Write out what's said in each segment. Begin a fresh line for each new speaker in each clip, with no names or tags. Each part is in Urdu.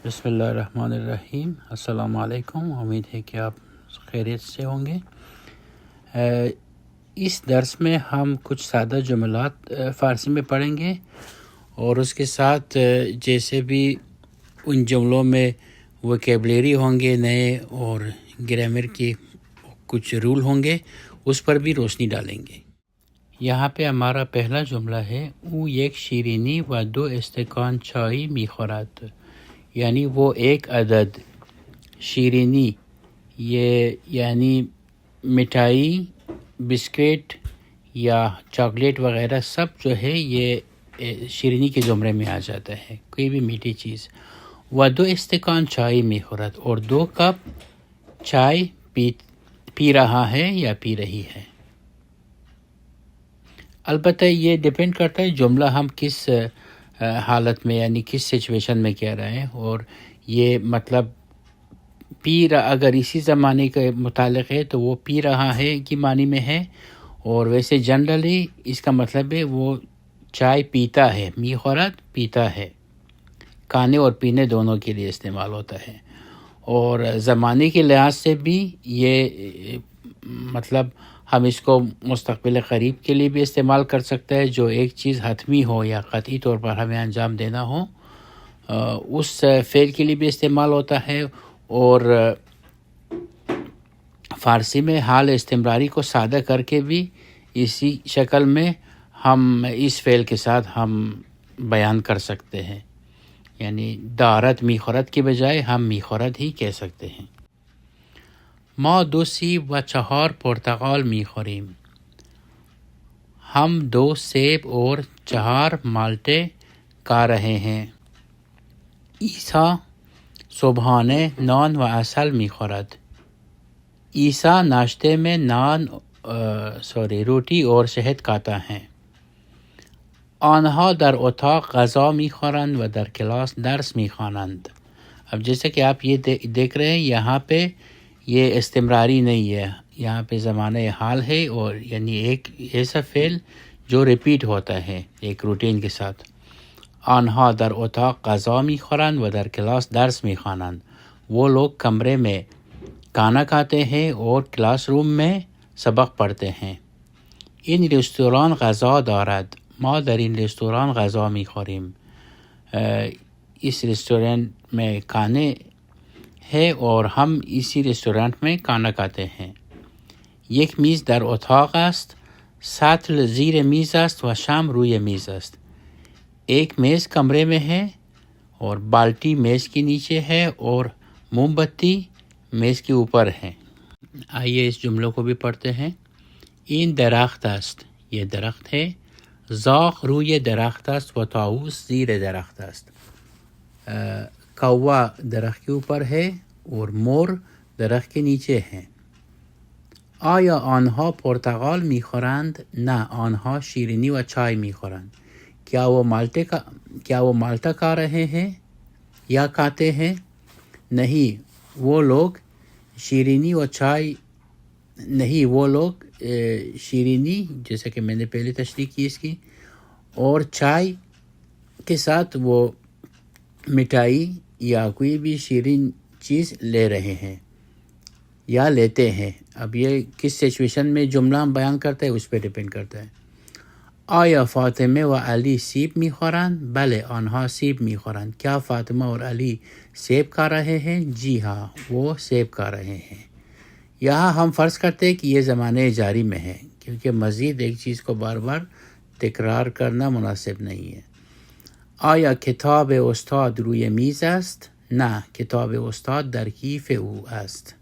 بسم اللہ الرحمن الرحیم۔ السلام علیکم، امید ہے کہ آپ خیریت سے ہوں گے۔ اس درس میں ہم کچھ سادہ جملات فارسی میں پڑھیں گے اور اس کے ساتھ جیسے بھی ان جملوں میں ووکیبلری ہوں گے نئے اور گرامر کی کچھ رول ہوں گے، اس پر بھی روشنی ڈالیں گے۔ یہاں پہ ہمارا پہلا جملہ ہے او یک شیرینی و دو استکان چائے میخورد، یعنی وہ ایک عدد شیرینی، یہ یعنی مٹھائی، بسکٹ یا چاکلیٹ وغیرہ سب جو ہے یہ شیرینی کے زمرے میں آ جاتا ہے، کوئی بھی میٹھی چیز۔ و دو استکان چائے میخورد، اور 2 کپ چائے پی رہا ہے یا پی رہی ہے۔ البتہ یہ ڈیپینڈ کرتا ہے جملہ ہم کس حالت میں یعنی کس سچویشن میں کہہ رہے ہیں، اور یہ مطلب اگر اسی زمانے کے متعلق ہے تو وہ پی رہا ہے کی معنی میں ہے، اور ویسے جنرلی اس کا مطلب ہے وہ چائے پیتا ہے، میخورد پیتا ہے، کھانے اور پینے دونوں کے لیے استعمال ہوتا ہے۔ اور زمانے کے لحاظ سے بھی یہ مطلب ہم اس کو مستقبل قریب کے لیے بھی استعمال کر سکتے ہیں، جو ایک چیز حتمی ہو یا قطعی طور پر ہمیں انجام دینا ہو اس فعل کے لیے بھی استعمال ہوتا ہے۔ اور فارسی میں حال استمراری کو سادہ کر کے بھی اسی شکل میں ہم اس فعل کے ساتھ ہم بیان کر سکتے ہیں، یعنی دارت میخورد کی بجائے ہم میخورد ہی کہہ سکتے ہیں۔ ما 2 سیب و 4 پرتقال میخوریم، ہم 2 سیب اور 4 مالٹے کھا رہے ہیں۔ عیسیٰ صبحانه نان و عسل میخورد، عیسیٰ ناشتے میں روٹی اور شہد کھاتا ہے۔ آنها در اتاق غذا میخورند و در کلاس درس میخوانند، اب جیسے کہ آپ یہ دیکھ رہے ہیں یہاں پہ یہ استمراری نہیں ہے، یہاں پہ زمانہ حال ہے، اور یعنی ایک ایسا فعل جو ریپیٹ ہوتا ہے ایک روٹین کے ساتھ۔ آنها در اتاق غذا میخورند و در کلاس درس میخوانند، وہ لوگ کمرے میں کھانا کھاتے ہیں اور کلاس روم میں سبق پڑھتے ہیں۔ این رستوران غذا دارد، ما در این رستوران غذا میخوریم، اس ریسٹورنٹ میں کھانے ہے اور ہم اسی ریسٹورنٹ میں کھانا کھاتے ہیں۔ یک میز در اتاق است، سطل زیر میز است و شمع روی میز است، ایک میز کمرے میں ہے اور بالٹی میز کے نیچے ہے اور موم بتی میز کے اوپر ہے۔ آئیے اس جملوں کو بھی پڑھتے ہیں۔ این درخت است، یہ درخت ہے۔ زاغ روی درخت است و طاووس زیر درخت است، کوا درخت کے اوپر ہے اور مور درخت کے نیچے ہے۔ آیا آنها پرتقال میخورند؟ نه، آنها شیرینی و چای میخورند، کیا وہ مالٹا کھا رہے ہیں یا کھاتے ہیں؟ نہیں، وہ لوگ شیرینی و چائے نہیں، وہ لوگ شیرینی جیسا کہ میں نے پہلے تشریح کی اس کی، اور چائے کے ساتھ وہ مٹھائی یا کوئی بھی شیرین چیز لے رہے ہیں یا لیتے ہیں۔ اب یہ کس سچویشن میں جملہ ہم بیان کرتے ہیں اس پہ ڈیپینڈ کرتا ہے۔ آیا فاطمه و علی سیب میخورند؟ بله، آنها سیب میخورند، کیا فاطمہ اور علی سیب کھا رہے ہیں؟ جی ہاں، وہ سیب کھا رہے ہیں۔ یہاں ہم فرض کرتے ہیں کہ یہ زمانے جاری میں ہے، کیونکہ مزید ایک چیز کو بار بار تکرار کرنا مناسب نہیں ہے۔ آیا کتاب استاد روی میز است؟ نه، کتاب استاد در کیف او است،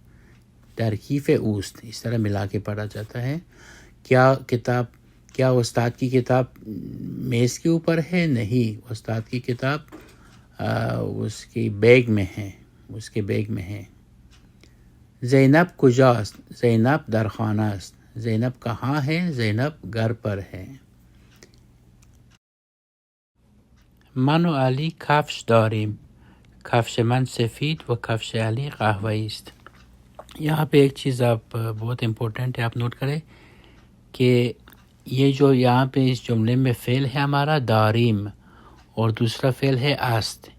در کیف اوست، اس طرح ملا کے پڑھا جاتا ہے۔ کیا استاد کی کتاب میز کے اوپر ہے؟ نہیں، استاد کی کتاب اس کی بیگ میں ہے، اس کے بیگ میں ہے۔ زینب کجاست؟ زینب در خانه است، زینب کہاں ہے؟ زینب گھر پر ہے۔ من و علی کفش داریم، کفش من سفید و کفش علی قهوه‌ای است۔ یہاں پہ ایک چیز آپ بہت امپورٹنٹ ہے، آپ نوٹ کریں کہ یہ جو یہاں پہ اس جملے میں فعل ہے ہمارا داریم، اور دوسرا فعل ہے است۔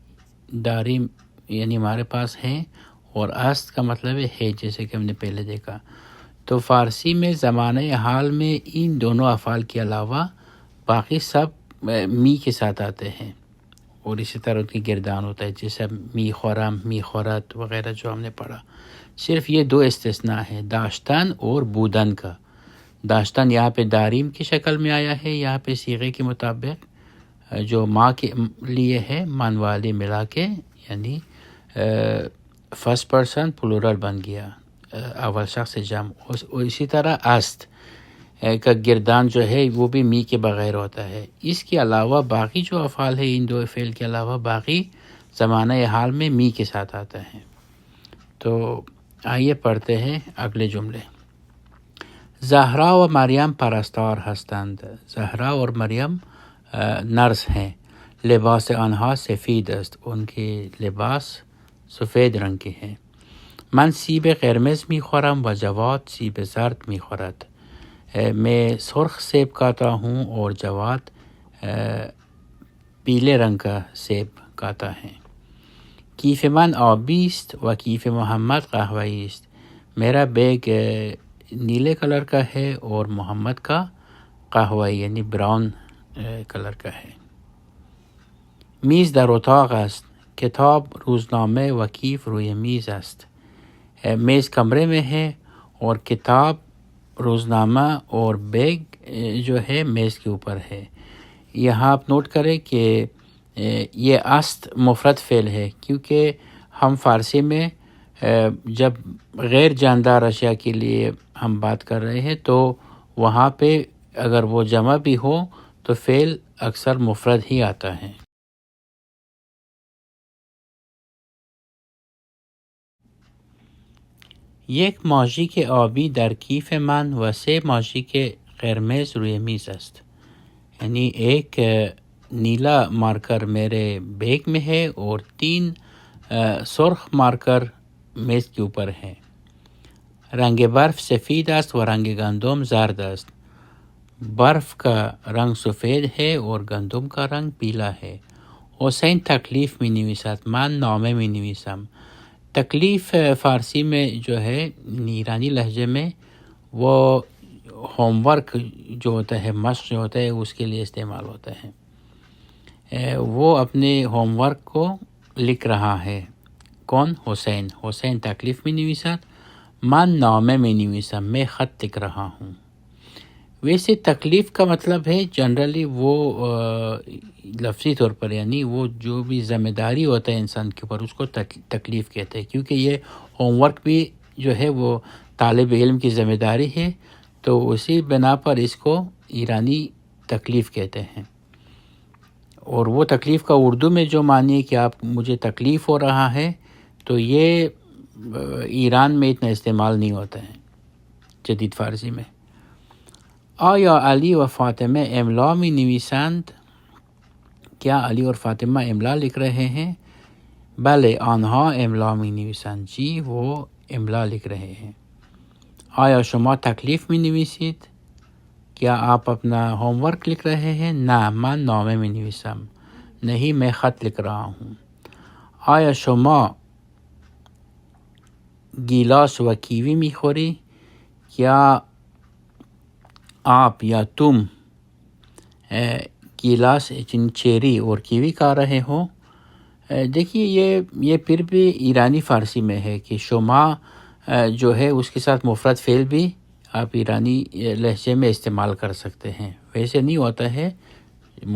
داریم یعنی ہمارے پاس ہیں، اور است کا مطلب ہے جیسے کہ ہم نے پہلے دیکھا. تو فارسی میں زمانہ حال میں ان دونوں افعال کے علاوہ باقی سب می کے ساتھ آتے ہیں، اور اسی طرح ان کی گردان ہوتا ہے، جیسے می خورم، می خورت وغیرہ جو ہم نے پڑھا. صرف یہ دو استثناء ہیں، داشتن اور بودن کا. داشتن یہاں پہ داریم کی شکل میں آیا ہے، یہاں پہ صیغے کے مطابق جو ماں کے لیے ہے، من والی ملا کے، یعنی فرسٹ پرسن پلورل بن گیا، اول شخص جمع. اسی طرح است کا گردان جو ہے وہ بھی می کے بغیر ہوتا ہے. اس کے علاوہ باقی جو افعال ہے، ان دو فعل کے علاوہ باقی زمانہ حال میں می کے ساتھ آتا ہے. تو آئیے پڑھتے ہیں اگلے جملے. زہرا و مریم پرستار هستند. زہرا اور مریم نرس ہیں. لباس آنها سفید است. ان کے لباس سفید رنگ کے ہیں. من سیب قرمز میخورم و جواد سیب زرد میخورد. میں سرخ سیب کھاتا ہوں اور جواد پیلے رنگ کا سیب کھاتا ہے. کیف من آبی است و کیف محمد قهوه‌ای است. میرا بیگ نیلے کلر کا ہے اور محمد کا قهوه‌ای یعنی براؤن کلر کا ہے. میز در اتاق است. کتاب، روزنامه و کیف روی میز است. میز کمرے میں ہے اور کتاب، روزنامہ اور بیگ جو ہے میز کے اوپر ہے. یہاں آپ نوٹ کریں کہ یہ است مفرد فعل ہے، کیونکہ ہم فارسی میں جب غیر جاندار اشیاء کے لیے ہم بات کر رہے ہیں تو وہاں پہ اگر وہ جمع بھی ہو تو فعل اکثر مفرد ہی آتا ہے. یک ماژیک آبی در کیف من و 3 ماژیک قرمز روی میز است. یعنی ایک نیلا مارکر میرے بیگ میں ہے اور 3 سرخ مارکر میز کے اوپر ہے. رنگ برف سفید است و رنگ گندم زرد است. برف کا رنگ سفید ہے اور گندم کا رنگ پیلا ہے. حسین تکلیف می نویسد. من نامه می نویسم. تکلیف فارسی میں جو ہے ایرانی لہجے میں وہ ہوم ورک جو ہوتا ہے، مشق جو ہوتا ہے، اس کے لیے استعمال ہوتا ہے. وہ اپنے ہوم ورک کو لکھ رہا ہے. کون؟ حسین. حسین تکلیف می نویسد. من نامه می نویسم. میں خط لکھ رہا ہوں. ویسے تکلیف کا مطلب ہے جنرلی وہ لفظی طور پر، یعنی وہ جو بھی ذمہ داری ہوتا ہے انسان کے اوپر، اس کو تکلیف کہتے ہیں. کیونکہ یہ ہوم ورک بھی جو ہے وہ طالب علم کی ذمہ داری ہے، تو اسی بنا پر اس کو ایرانی تکلیف کہتے ہیں. اور وہ تکلیف کا اردو میں جو معنی ہے کہ آپ مجھے تکلیف ہو رہا ہے، تو یہ ایران میں اتنا استعمال نہیں ہوتا ہے جدید فارسی میں. آیا علی و فاطمہ املا می نویسند؟ کیا علی اور فاطمہ املا لکھ رہے ہیں؟ بله آنها املا می نویسند. جی وہ املا لکھ رہے ہیں. آیا شما تکلیف می نویسید؟ کیا آپ اپنا ہوم ورک لکھ رہے ہیں؟ نه من نامه می نویسم. نہیں میں خط لکھ رہا ہوں. آیا شما گیلاس و کیوی می خوری؟ کیا آپ یا تم گیلاس چیری اور کیوی کھا رہے ہو؟ دیکھیے یہ پھر بھی ایرانی فارسی میں ہے کہ شما جو ہے اس کے ساتھ مفرد فعل بھی آپ ایرانی لہجے میں استعمال کر سکتے ہیں. ویسے نہیں ہوتا ہے،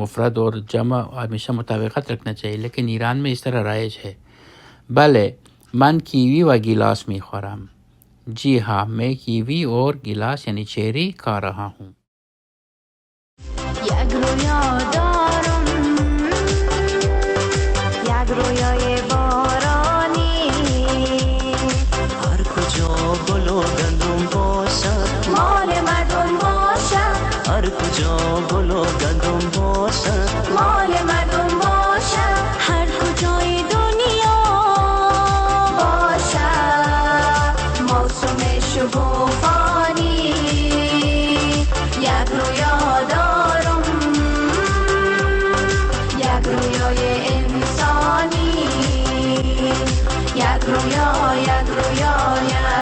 مفرد اور جمع ہمیشہ مطابقت رکھنا چاہیے، لیکن ایران میں اس طرح رائج ہے. بله من کیوی و گیلاس می خورم. جی ہاں میں کیوی اور گلاس یعنی چیری کھا رہا ہوں.
یک رویا دارم، یک رویای بارانی، هر کجا گل و گندم باشد مال مردم باشد، هر کجا گل و گندم باشد مال مردم باشد، هر کجای دنیا باشد موسم شگوفانی. یک رویا دارم، یک رویای انسانی. یک رویا